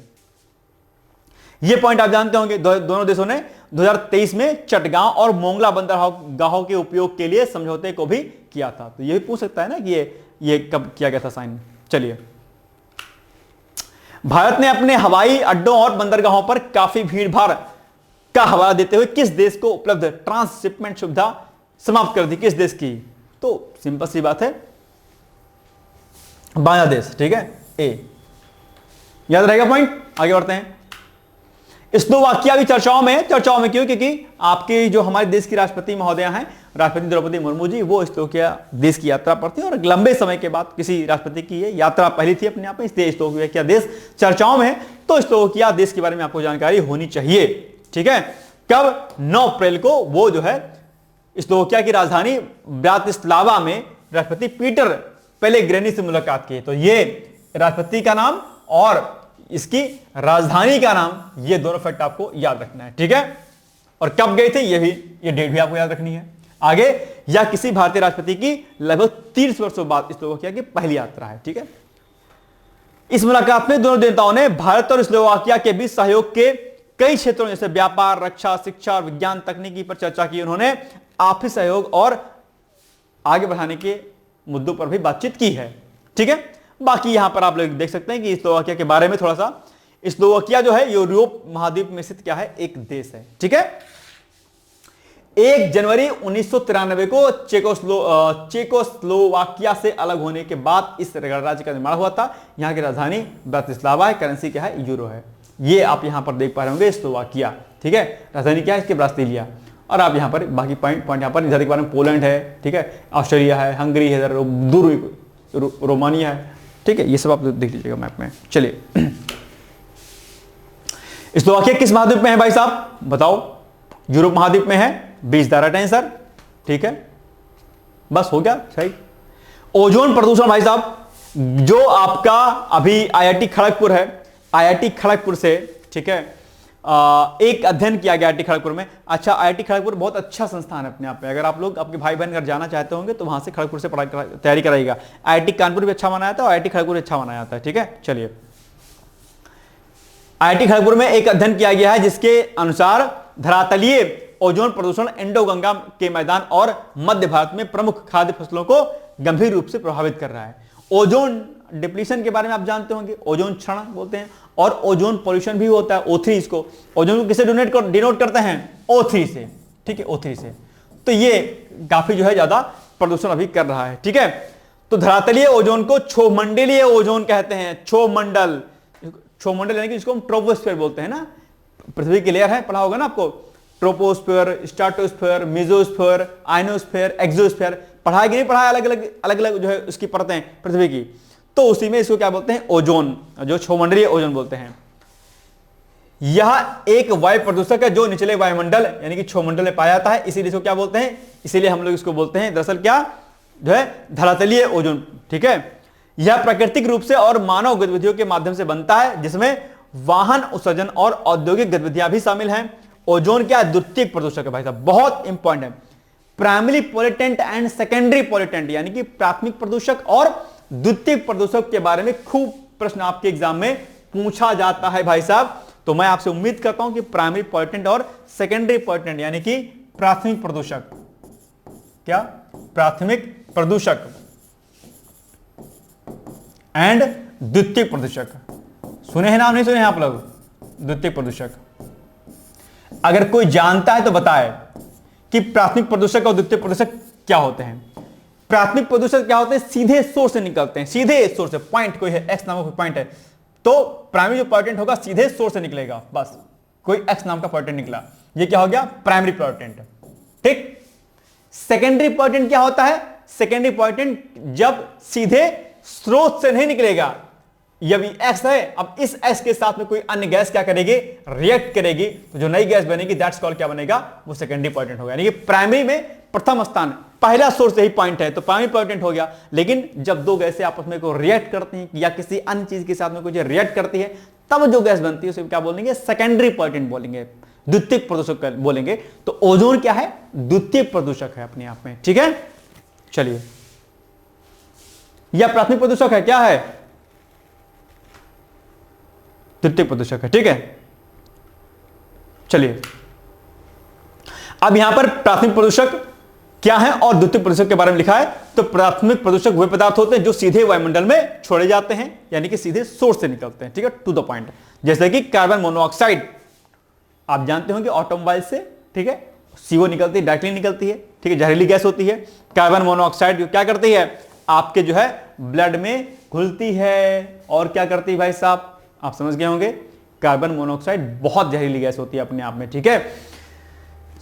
ये पॉइंट आप जानते होंगे, दोनों देशों ने 2023 में चटगांव और मोंगला बंदरगाहों के उपयोग के लिए समझौते को भी किया था। तो ये भी पूछ सकता है ना कि ये कब किया गया था साइन। चलिए, भारत ने अपने हवाई अड्डों और बंदरगाहों पर काफी भीड़ भाड़ का हवाला देते हुए किस देश को उपलब्ध ट्रांसशिपमेंट सुविधा समाप्त कर दी? किस देश की? तो सिंपल सी बात है, बांग्लादेश। ठीक है, ए याद रहेगा पॉइंट। आगे बढ़ते हैं। स्लोवाकिया भी चर्चाओं में क्यों? क्योंकि आपके जो हमारे देश की राष्ट्रपति महोदया हैं, राष्ट्रपति द्रौपदी मुर्मू जी, वो स्लोवाकिया देश की यात्रा पर थी और लंबे समय के बाद किसी राष्ट्रपति की ये यात्रा पहली थी अपने आप में, इसलिए स्लोवाकिया देश चर्चाओं में है। तो स्लोवाकिया देश के बारे में आपको जानकारी होनी चाहिए। ठीक है, कब? 9 अप्रैल को वो जो है स्लोवाकिया की राजधानी ब्रातिस्लावा में राष्ट्रपति पीटर पेलेग्रिनी से मुलाकात की। तो ये राष्ट्रपति का नाम और इसकी राजधानी का नाम, ये दोनों फैक्ट आपको याद रखना है। ठीक है, और कब गए थे ये डेट भी आपको याद रखनी है। आगे, यह किसी भारतीय राष्ट्रपति की लगभग 30 वर्षों बाद स्लोवाकिया की पहली यात्रा है। ठीक है, इस मुलाकात में दोनों नेताओं ने भारत और स्लोवाकिया के बीच सहयोग के कई क्षेत्रों जैसे व्यापार, रक्षा, शिक्षा और विज्ञान तकनीकी पर चर्चा की। उन्होंने आपसी सहयोग और आगे बढ़ाने के मुद्दों पर भी बातचीत की है। ठीक है, बाकी यहां पर आप लोग देख सकते हैं कि स्लोवाकिया के बारे में थोड़ा सा। स्लोवाकिया जो है यूरोप महाद्वीप में स्थित क्या है? एक देश है। ठीक है, 1 जनवरी 1993 को चेकोस्लोवाकिया से अलग होने के बाद इस राज्य का निर्माण हुआ था। यहां की राजधानी ब्रातिस्लावा है, करेंसी क्या है? यूरो है। ये आप यहां पर देख पा रहे होंगे स्लोवाकिया। ठीक है, राजधानी क्या है इसकी? ब्रातिस्लावा। और आप यहां पर बाकी पॉइंट यहां पर इधर के बारे में पोलैंड है, ठीक है, ऑस्ट्रेलिया है, हंगरी है, दूर रोमानिया है। ठीक है, ये सब आप देख लीजिएगा मैप में। चलिए, स्लोवाकिया किस महाद्वीप में है भाई साहब? बताओ। यूरोप महाद्वीप में है। 20 दा राइट आंसर। ठीक है, बस हो गया सही। ओजोन प्रदूषण भाई साहब, जो आपका अभी आईआईटी खड़गपुर है, आईआईटी खड़गपुर से, ठीक है, एक अध्ययन किया गया आईआईटी खड़गपुर में। अच्छा, आईआईटी खड़गपुर बहुत अच्छा संस्थान है अपने आप में। अगर आप लोग आपके भाई बहन अगर जाना चाहते होंगे तो वहां से खड़गपुर से पढ़ाई तैयारी कराइएगा। आईआईटी कानपुर भी अच्छा माना जाता है और आईआईटी खड़गपुर अच्छा माना जाता है। ठीक है, चलिए, आईआईटी खड़गपुर में एक अध्ययन किया गया है जिसके अनुसार धरातलीय ओजोन प्रदूषण इंडो गंगा के मैदान और मध्य भारत में प्रमुख खाद्य फसलों को गंभीर रूप से प्रभावित कर रहा है। ओजोन डिप्लीशन के बारे में आप जानते होंगे, ओजोन क्षरण बोलते हैं, और ओजोन पॉल्यूशन भी होता है, O3 इसको। ओजोन को किसे डिनोट करते हैं? O3 से। ठीक है, O3 से। तो ये काफी जो है ज्यादा प्रदूषण अभी कर रहा है। ठीक है, तो धरातलीय ओजोन को क्षोमंडलीय ओजोन कहते हैं। क्षोमंडल यानी कि जिसको हम ट्रोपोस्फीयर बोलते हैं ना, पृथ्वी की लेयर है, पढ़ा होगा ना आपको। Troposphere, stratosphere, mesosphere, ionosphere, exosphere, पढ़ा कि नहीं पढ़ा? अलग अलग जो है उसकी परतें पृथ्वी की। तो उसी में इसको क्या बोलते हैं? ओजोन, जो क्षोमंडलीय ओजोन बोलते हैं। यह एक वायु प्रदूषक है जो निचले वायुमंडल यानी कि क्षोमंडल में पाया जाता है, इसीलिए इसको क्या बोलते हैं? इसीलिए हम लोग इसको बोलते हैं दरअसल क्या जो है? धरातलीय ओजोन। ठीक है, यह प्राकृतिक रूप से और मानव गतिविधियों के माध्यम से बनता है, जिसमें वाहन उत्सर्जन और औद्योगिक गतिविधियां भी शामिल हैं। ओजोन क्या? द्वितीयक प्रदूषक है भाई साहब, बहुत इंपॉर्टेंट है। Primary pollutant and secondary pollutant, यानी कि प्राथमिक प्रदूषक और द्वितीयक प्रदूषक के बारे में खूब प्रश्न आपके एग्जाम में पूछा जाता है भाई साहब। तो मैं आपसे उम्मीद करता हूं कि प्राइमरी पॉल्यूटेंट और सेकेंडरी पॉल्यूटेंट यानी कि प्राथमिक प्रदूषक, क्या? प्राथमिक प्रदूषक एंड द्वितीयक प्रदूषक, सुने हैं नाम? नहीं सुने हैं आप लोग? द्वितीयक प्रदूषक, अगर कोई जानता है तो बताए कि प्राथमिक प्रदूषक और द्वितीयक प्रदूषक क्या होते हैं। प्राथमिक प्रदूषक क्या होते हैं? सीधे सोर्स से निकलते हैं, सीधे सोर्स से। पॉइंट कोई है, एक्स नामक पॉइंट है, तो प्राइमरी जो पॉल्यूटेंट होगा सीधे सोर्स से निकलेगा, बस। कोई एक्स नाम का पॉल्यूटेंट निकला, ये क्या हो गया? Primary pollutant. ठीक। सेकेंडरी पॉल्यूटेंट क्या होता है? सेकेंडरी पॉल्यूटेंट जब सीधे स्रोत से नहीं निकलेगा, यदि एक्स है, अब इस एक्स के साथ में कोई अन्य गैस क्या करेगी? रिएक्ट करेगी, तो जो नई गैस बनेगी दैट्स कॉल्ड क्या बनेगा? वो सेकेंडरी पॉल्यूटेंट होगा। यानी कि प्राइमरी में प्रथम स्थान पहला सोर्स यही पॉइंट है, तो प्राइमरी पॉइंट हो गया। लेकिन जब दो गैसें आपस में को रिएक्ट करती हैं या किसी अन्य चीज के साथ में कुछ रिएक्ट करती है, तब जो गैस बनती है उसे क्या बोलेंगे? सेकेंडरी पॉइंट बोलेंगे, द्वितीयक प्रदूषक बोलेंगे। तो ओजोन क्या है? द्वितीयक प्रदूषक है अपने आप में, ठीक है। चलिए, यह प्राथमिक प्रदूषक है, क्या है? द्वितीयक प्रदूषक है, ठीक है। चलिए, अब यहां पर प्राथमिक प्रदूषक क्या है और द्वितीयक प्रदूषक के बारे में लिखा है। तो प्राथमिक प्रदूषक वे पदार्थ होते हैं जो सीधे वायुमंडल में छोड़े जाते हैं, यानी कि सीधे सोर्स से निकलते हैं, ठीक है, टू द पॉइंट। जैसे कि कार्बन मोनोऑक्साइड, आप जानते होंगे ऑटोमोबाइल से, ठीक है, CO निकलती है, डायरेक्टली निकलती है, ठीक है, जहरीली गैस होती है। कार्बन मोनोऑक्साइड क्या करती है? आपके जो है ब्लड में घुलती है और क्या करती है भाई साहब? आप समझ गए होंगे, कार्बन मोनोऑक्साइड बहुत जहरीली गैस होती है अपने आप में, ठीक है।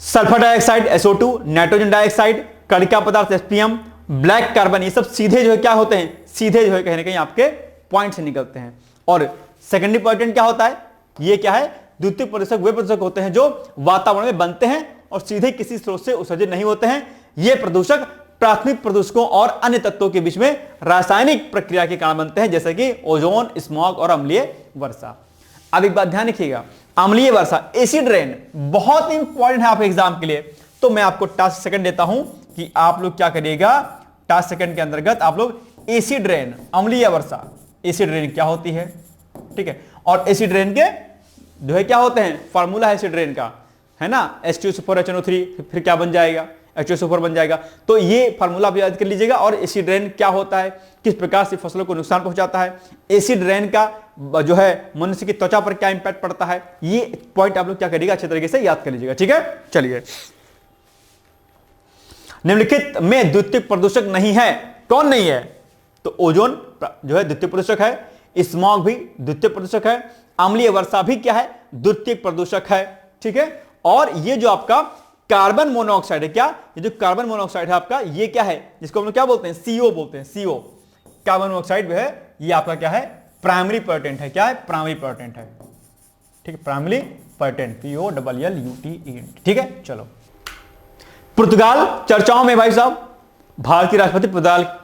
Sulphur dioxide SO2, nitrogen dioxide, कणिका पदार्थ SPM, ब्लैक कार्बन, ये सब सीधे जो है क्या होते हैं? सीधे जो है कहीं ना कहीं आपके पॉइंट से निकलते हैं। और सेकेंडरी पॉइंट क्या होता है? ये क्या है? द्वितीयक प्रदूषक वे प्रदूषक होते हैं जो वातावरण में बनते हैं और सीधे किसी स्रोत से उत्सर्जित नहीं होते हैं। ये प्रदूषक प्राथमिक प्रदूषकों और अन्य तत्वों के बीच में रासायनिक प्रक्रिया के कारण बनते हैं, जैसे कि ओजोन, स्मॉग और अम्लीय वर्षा। अब एक बात ध्यान रखिएगा, अम्लीय वर्षा, एसिड रेन बहुत इंपॉर्टेंट है आपके एग्जाम के लिए। तो मैं आपको टास्क सेकंड देता हूं कि आप लोग क्या करिएगा, टास्क सेकंड के अंतर्गत आप लोग एसिड रेन, अम्लीय वर्षा, एसिड रेन क्या होती है, ठीक है। और एसिड रेन के जो है क्या होते हैं? फार्मूला है एसिड रेन का, है ना, H2SO4HNO3, फिर क्या बन जाएगा? H2SO4 बन जाएगा। तो ये फार्मूला आप याद कर लीजिएगा। और एसिड रेन क्या होता है, किस प्रकार से फसलों को नुकसान पहुंचाता है, एसिड रेन का जो है मनुष्य की त्वचा पर क्या इंपैक्ट पड़ता है, ये पॉइंट आप लोग क्या करिएगा? अच्छे तरीके से याद कर लीजिएगा, ठीक है। चलिए, निम्नलिखित में द्वितीयक प्रदूषक नहीं है, कौन नहीं है? तो ओजोन जो है द्वितीयक प्रदूषक है, स्मॉग भी द्वितीयक प्रदूषक है, अम्लीय वर्षा भी क्या है? द्वितीयक प्रदूषक है, ठीक है। और ये जो आपका कार्बन मोनोऑक्साइड है, क्या? ये जो कार्बन मोनोऑक्साइड है आपका, ये क्या है? जिसको हम लोग क्या बोलते हैं? CO बोलते हैं, CO। कार्बन मोनोऑक्साइड जो है ये आपका क्या है? प्राइमरी पोल्यूटेंट है। क्या है? प्राइमरी पोल्यूटेंट है, ठीक है, प्राइमरी पोल्यूटेंट, POLLUTE, ठीक है। चलो, पुर्तगाल चर्चाओं में भाई साहब, भारत के राष्ट्रपति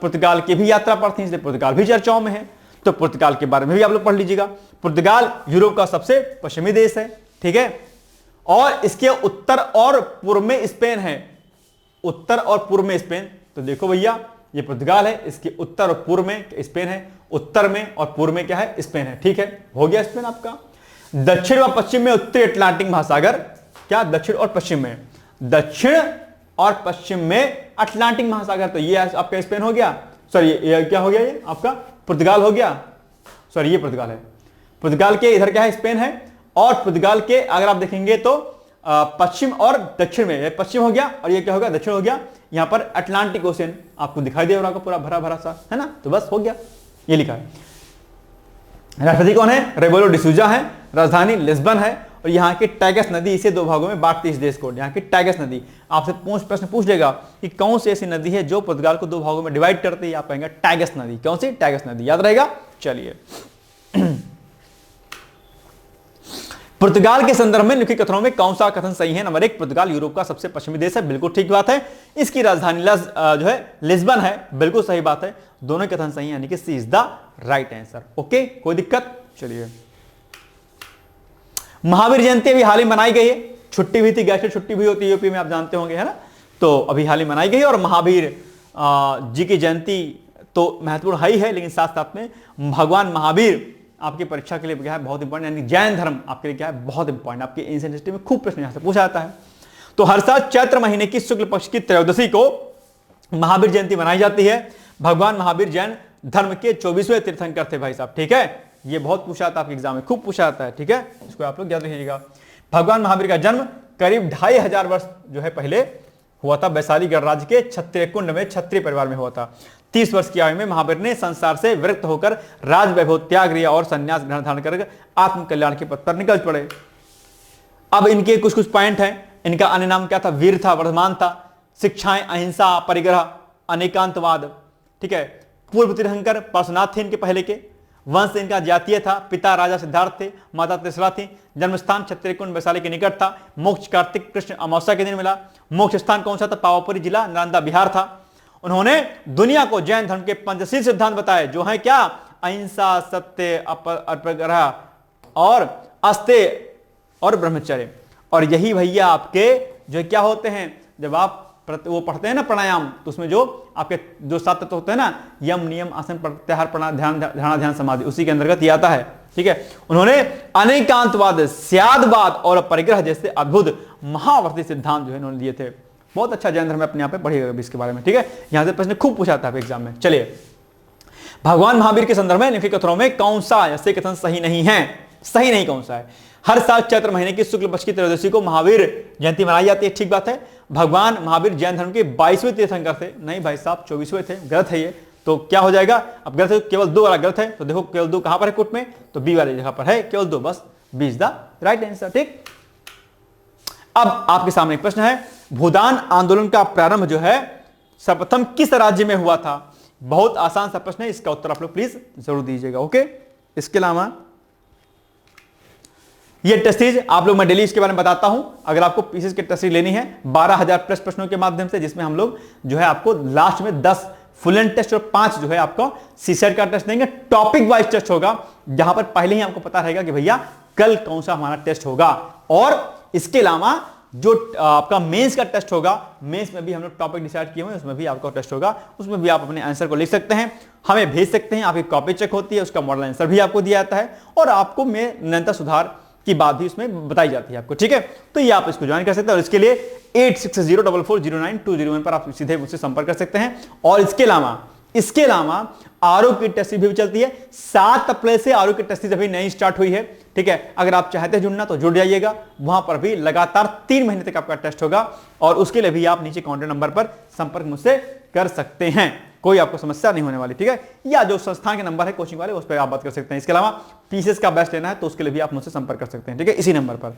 पुर्तगाल की भी यात्रा पर थी, इसलिए पुर्तगाल भी चर्चाओं में है। तो पुर्तगाल के बारे में भी आप लोग पढ़ लीजिएगा। पुर्तगाल यूरोप का सबसे पश्चिमी देश है, ठीक है, और इसके उत्तर और पूर्व में स्पेन है, उत्तर और पूर्व में स्पेन। तो देखो भैया, ये पुर्तगाल है, इसके उत्तर और पूर्व में स्पेन है, उत्तर में और पूर्व में क्या है? स्पेन है, ठीक है, हो गया स्पेन आपका। दक्षिण व पश्चिम में उत्तरी अटलांटिक महासागर, क्या? दक्षिण और पश्चिम में, दक्षिण और पश्चिम में अटलांटिक महासागर, तो ये आपका स्पेन हो गया। सॉरी, ये क्या हो गया? ये आपका पुर्तगाल हो गया। सॉरी, ये पुर्तगाल है। पुर्तगाल के इधर क्या है? स्पेन है। और पुर्तगाल के अगर आप देखेंगे तो पश्चिम और दक्षिण में, ये पश्चिम हो गया और ये क्या हो गया? दक्षिण हो गया। यहां पर अटलांटिक ओशियन आपको दिखाई दे रहा होगा, पूरा भरा भरा सा, है ना। तो बस हो गया, ये लिखा है। राष्ट्रपति कौन है? रेबेलो डिसूजा है। राजधानी लिस्बन है। और यहाँ की टैगस नदी इसे दो भागों में बांटती है इस देश को। यहाँ की टैगस नदी आपसे प्रश्न पूछ लेगा कि कौन सी ऐसी नदी है जो पुर्तगाल को दो भागों में डिवाइड करती है, आप कहेंगे टैगस नदी। कौन सी? टैगस नदी, याद रहेगा। चलिए, पुर्तगाल के संदर्भ में निम्नलिखित कथनों में कौन सा कथन सही है? नंबर 1, पुर्तगाल यूरोप का सबसे पश्चिमी देश है, बिल्कुल ठीक बात है। इसकी राजधानी जो है लिस्बन है, बिल्कुल सही बात है। दोनों कथन सही है, यानी कि C is the right answer. Okay, कोई दिक्कत? चलिए, महावीर जयंती अभी हाल ही मनाई गई है, छुट्टी भी थी, गैस्ट्रो छुट्टी भी होती है यूपी में, आप जानते होंगे, है ना। तो अभी हाल ही मनाई गई और महावीर जी की जयंती तो महत्वपूर्ण है ही है, लेकिन साथ साथ में भगवान महावीर आपकी परीक्षा के लिए क्या है? बहुत इंपॉर्टेंट, यानी जैन धर्म आपके लिए क्या है? बहुत इंपॉर्टेंट। आपके एंशिएंट हिस्ट्री में खूब प्रश्न यहां से पूछा जाता है। तो हर साल चैत्र महीने की शुक्ल पक्ष की त्रयोदशी को महावीर जयंती मनाई जाती है। भगवान महावीर जैन धर्म के 24वें तीर्थंकर थे भाई साहब, ठीक है। ये बहुत पूछा था आपके एग्जाम में, खूब पूछा जाता है, ठीक है, इसको आप लोग याद रखिएगा। भगवान महावीर का जन्म करीब 2500 वर्ष जो है पहले हुआ था, वैशाली गणराज्य के क्षत्रिय कुंड में क्षत्रिय परिवार में हुआ था। 30 वर्ष की आयु में महावीर ने संसार से विरक्त होकर राज वैभव त्याग लिया और संन्यास ग्रहण धारण कर आत्म कल्याण के पथ पर निकल पड़े। अब इनके कुछ कुछ पॉइंट हैं। इनका अन्य नाम क्या था? वीर था, वर्धमान था, शिक्षाएं अहिंसा, परिग्रह, अनेकांतवाद, ठीक है। पूर्व तीर्थंकर पार्श्वनाथ थे इनके पहले के, वंश इनका जातीय था, पिता राजा सिद्धार्थ थे, माता त्रिशला थी, जन्मस्थान क्षत्रियकुंड वैशाली के निकट था, मोक्ष कार्तिक कृष्ण अमावस्या के दिन मिला, मोक्ष स्थान कौन सा था, पावापुरी जिला नालंदा बिहार था। उन्होंने दुनिया को जैन धर्म के पंचशील सिद्धांत बताए, जो है क्या, अहिंसा, सत्य, अपरिग्रह और अस्तेय और ब्रह्मचर्य। और यही भैया आपके जो क्या होते हैं, जब आप वो पढ़ते हैं ना प्राणायाम, तो उसमें जो आपके जो 7 तत्व होते हैं ना, यम नियम आसन प्रत्याहार प्राणायाम ध्यान ध्यान समाधि, उसी के अंतर्गत ये आता है। ठीक है, उन्होंने अनेकांतवाद, स्यादवाद और परिग्रह जैसे अद्भुत महावर्ती सिद्धांत जो है इन्होंने दिए थे। बहुत अच्छा जैन धर्म अपने यहाँ पे पढ़िएगा इसके बारे में। ठीक है, यहां से प्रश्न खूब पूछा था एग्जाम में। चलिए, भगवान महावीर के संदर्भ में निम्नलिखित कथनों में कौन सा ऐसे कथन सही नहीं है? सही नहीं कौन सा है? हर साल चैत्र महीने की शुक्ल पक्ष की त्रयोदशी को महावीर जयंती मनाई जाती है, ठीक बात है। भगवान महावीर जैन धर्म के 22वें तीर्थंकर थे। नहीं भाई साहब, 24वें थे, गलत है ये। तो क्या हो जाएगा? अब गलत है, केवल 2 वाला गलत है। तो देखो केवल 2 कहां पर है कुट में, तो बी वाली जगह पर है केवल 2, बस B is the right answer. ठीक, अब आपके सामने एक प्रश्न है, भूदान आंदोलन का प्रारंभ जो है सर्वप्रथम किस राज्य में हुआ था? बहुत आसान सा प्रश्न है, इसका उत्तर आप लोग प्लीज जरूर दीजिएगा। ओके, इसके अलावा ये टेस्ट सीरीज आप लोग, मैं डेली इसके बारे में बताता हूं। अगर आपको पीसीएस की टेस्ट सीरीज लेनी है 12,000 प्लस प्रश्नों के माध्यम से, जिसमें हम लोग जो है आपको लास्ट में 10 फुल एंड टेस्ट और 5 जो है आपको सीसेट का टेस्ट देंगे। टॉपिक वाइज टेस्ट होगा, जहां पर पहले ही आपको पता रहेगा कि भैया कल कौन सा हमारा टेस्ट होगा। और इसके अलावा जो आपका मेंस का टेस्ट होगा, मेंस में भी हम लोग टॉपिक डिसाइड किए हुए हैं, उसमें भी आपका टेस्ट होगा। उसमें भी आप अपने आंसर को लिख सकते हैं, हमें भेज सकते हैं, आपकी कॉपी चेक होती है, उसका मॉडल आंसर भी आपको दिया जाता है, और आपको में निरंतर सुधार की बात भी उसमें बताई जाती है आपको। ठीक है, तो ये आप इसको ज्वाइन कर सकते हैं। और इसके लिए 8604409201 पर आप सीधे मुझसे संपर्क कर सकते हैं। और इसके अलावा आरओ की टेस्ट भी चलती है। 7 अप्रैल से आरओ की टेस्ट अभी नई स्टार्ट हुई है। ठीक है, अगर आप चाहते हैं जुड़ना तो जुड़ जाइएगा, वहां पर भी लगातार 3 महीने तक आपका टेस्ट होगा। और उसके लिए भी आप नीचे कॉन्टैक्ट नंबर पर संपर्क मुझसे कर सकते हैं, कोई आपको समस्या नहीं होने वाली। ठीक है, या जो संस्थान के नंबर है कोचिंग वाले, उस पर आप बात कर सकते हैं। इसके अलावा पीसीएस का बैच लेना है तो उसके लिए भी आप मुझसे संपर्क कर सकते हैं। ठीक है, इसी नंबर पर।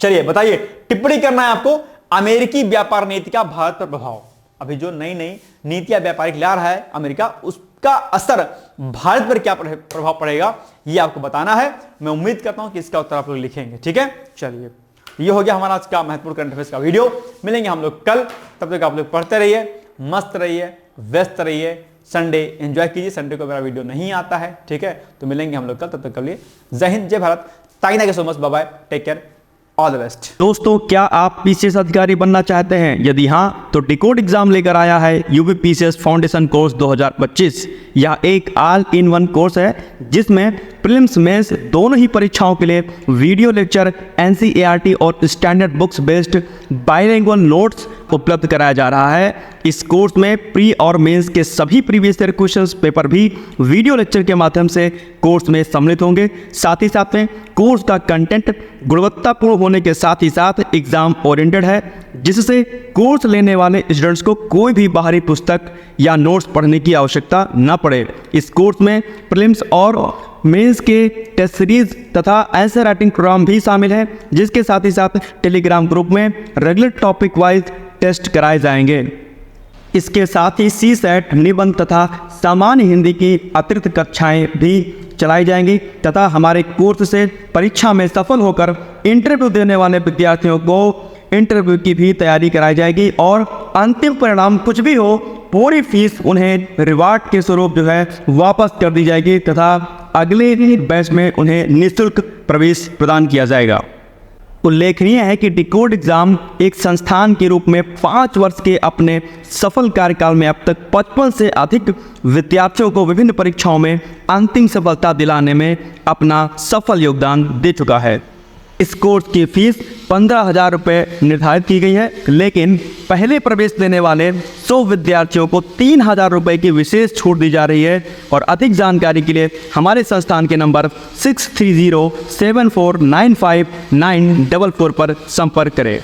चलिए बताइए, टिप्पणी करना है आपको, अमेरिकी व्यापार नीति का भारत पर प्रभाव। अभी जो नई नई नीतियां व्यापारिक ला रहा है अमेरिका, उसका असर भारत पर क्या प्रभाव पड़ेगा, ये आपको बताना है। मैं उम्मीद करता हूं कि इसका उत्तर आप लोग लिखेंगे। ठीक है, चलिए, ये हो गया हमारा आज का महत्वपूर्ण करंट अफेयर्स का वीडियो। मिलेंगे हम लोग कल, तब तक आप लोग पढ़ते रहिए, मस्त रहिए, व्यस्त रहिए, संडे एंजॉय कीजिए। संडे को मेरा वीडियो नहीं आता है। ठीक है, तो मिलेंगे हम लोग कल, तब तक के लिए जय हिंद, जय Bharat, thank you so much, bye bye, take care, all the best. दोस्तों, क्या आप पीसीएस अधिकारी बनना चाहते हैं? यदि हाँ, तो डिकोड एग्जाम लेकर आया है यूपी पीसीएस फाउंडेशन कोर्स 2025। यह एक ऑल इन वन कोर्स है, जिसमें प्रीलिम्स मेंस दोनों ही परीक्षाओं के लिए वीडियो लेक्चर, एनसीईआरटी और standard books based bilingual notes उपलब्ध कराया जा रहा है। इस कोर्स में प्री और मेंस के सभी प्रीवियस ईयर क्वेश्चंस पेपर भी वीडियो लेक्चर के माध्यम से कोर्स में सम्मिलित होंगे। साथ ही साथ में कोर्स का कंटेंट गुणवत्तापूर्ण होने के साथ ही साथ एग्जाम ओरिएंटेड है, जिससे कोर्स लेने वाले स्टूडेंट्स को कोई भी बाहरी पुस्तक या नोट्स पढ़ने की आवश्यकता न पड़े। इस कोर्स में प्रीलिम्स और मेंस के टेस्ट सीरीज तथा आंसर राइटिंग प्रोग्राम भी शामिल है, जिसके साथ ही साथ टेलीग्राम ग्रुप में रेगुलर टॉपिक वाइज टेस्ट कराए जाएंगे। इसके साथ ही सीसेट, निबंध तथा सामान्य हिंदी की अतिरिक्त कक्षाएं भी चलाई जाएंगी तथा हमारे कोर्स से परीक्षा में सफल होकर इंटरव्यू देने वाले विद्यार्थियों को इंटरव्यू की भी तैयारी कराई जाएगी। और अंतिम परिणाम कुछ भी हो, पूरी फीस उन्हें रिवार्ड के स्वरूप जो है वापस कर दी जाएगी तथा अगले बैच में उन्हें निःशुल्क प्रवेश प्रदान किया जाएगा। उल्लेखनीय है कि डिकोड एग्जाम एक संस्थान के रूप में 5 वर्ष के अपने सफल कार्यकाल में अब तक 55 से अधिक विद्यार्थियों को विभिन्न परीक्षाओं में अंतिम सफलता दिलाने में अपना सफल योगदान दे चुका है। इस कोर्स की फीस 15,000 रुपये निर्धारित की गई है, लेकिन पहले प्रवेश देने वाले 100 विद्यार्थियों को 3,000 रुपये की विशेष छूट दी जा रही है। और अधिक जानकारी के लिए हमारे संस्थान के नंबर 6307495944 पर संपर्क करें।